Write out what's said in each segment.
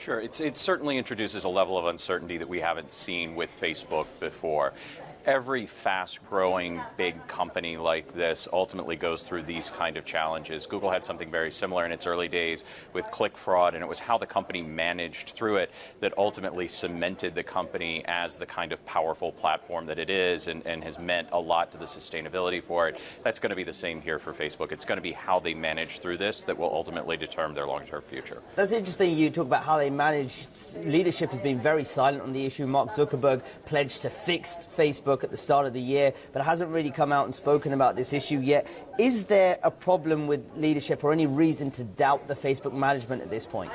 Sure, it certainly introduces a level of uncertainty that we haven't seen with Facebook before. Every fast-growing big company like this ultimately goes through these kind of challenges. Google had something very similar in its early days with click fraud, and it was how the company managed through it that ultimately cemented the company as the kind of powerful platform that it is, and has meant a lot to the sustainability for it. That's going to be the same here for Facebook. It's going to be how they manage through this that will ultimately determine their long-term future. That's interesting you talk about how they manage. Leadership has been very silent on the issue. Mark Zuckerberg pledged to fix Facebook at the start of the year, but hasn't really come out and spoken about this issue yet. Is there a problem with leadership or any reason to doubt the Facebook management at this point?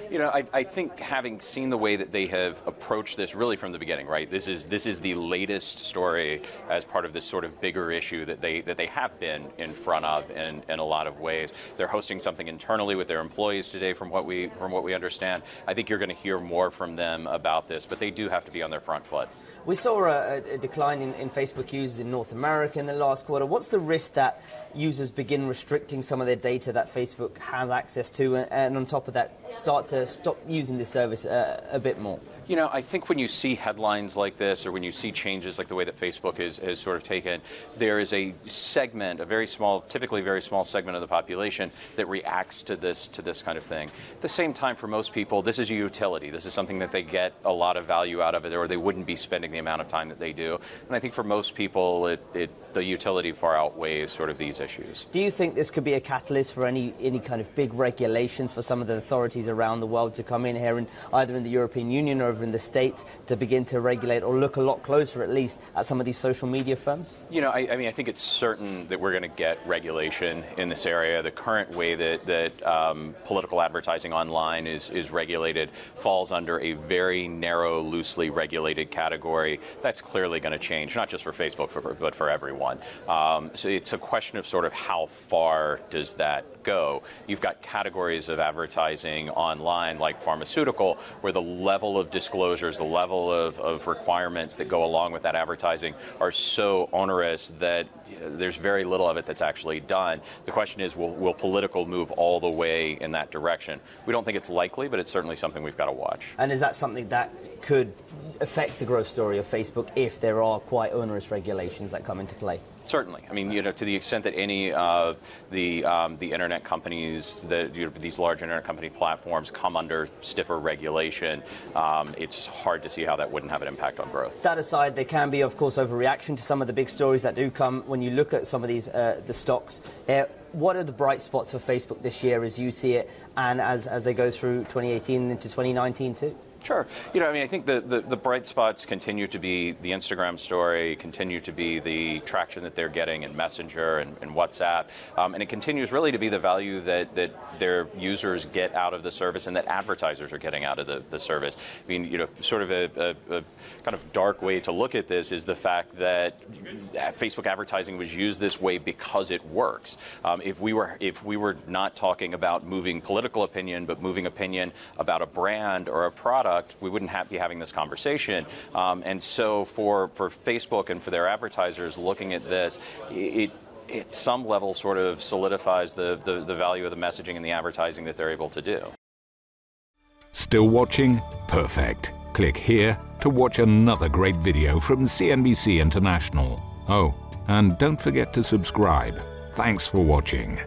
You know, I think having seen the way that they have approached this really from the beginning, right? This is the latest story as part of this sort of bigger issue that they have been in front of in a lot of ways. They're hosting something internally with their employees today, from what we understand. I think you're going to hear more from them about this, but they do have to be on their front foot. We saw a decline in Facebook users in North America in the last quarter. What's the risk that users begin restricting some of their data that Facebook has access to, and on top of that, start to stop using this service a bit more? You know, I think when you see headlines like this, or when you see changes like the way that Facebook has sort of taken, there is a segment, a very small, typically very small segment of the population that reacts to this kind of thing. At the same time, for most people, this is a utility. This is something that they get a lot of value out of it, or they wouldn't be spending the amount of time that they do. And I think for most people, the utility far outweighs sort of these issues. Do you think this could be a catalyst for any kind of big regulations for some of the authorities around the world to come in here, and either in the European Union or over in the States, to begin to regulate or look a lot closer at least at some of these social media firms? You know, I mean, I think it's certain that we're going to get regulation in this area. The current way that political advertising online is regulated falls under a very narrow, loosely regulated category. That's clearly going to change, not just for Facebook, but for everyone. So it's a question of sort of how far does that go. You've got categories of advertising online, like pharmaceutical, where the level of disclosures, the level of requirements that go along with that advertising are so onerous that there's very little of it that's actually done. The question is, will political move all the way in that direction? We don't think it's likely, but it's certainly something we've got to watch. And is that something that could affect the growth story of Facebook if there are quite onerous regulations that come into play? Certainly. I mean, you know, to the extent that any of the internet companies, these large internet company platforms come under stiffer regulation, it's hard to see how that wouldn't have an impact on growth. That aside, there can be, of course, overreaction to some of the big stories that do come when you look at some of these the stocks. What are the bright spots for Facebook this year as you see it, and as they go through 2018 into 2019 too? Sure. You know, I mean, I think the bright spots continue to be the Instagram story, continue to be the traction that they're getting in Messenger and WhatsApp, and it continues really to be the value that their users get out of the service and that advertisers are getting out of the service. I mean, you know, sort of a kind of dark way to look at this is the fact that Facebook advertising was used this way because it works. If we were not talking about moving political opinion, but moving opinion about a brand or a product, we wouldn't be having this conversation. And so for Facebook and for their advertisers looking at this, it at some level sort of solidifies the value of the messaging and the advertising that they're able to do. Still watching? Perfect. Click here to watch another great video from CNBC International. Oh, and don't forget to subscribe. Thanks for watching.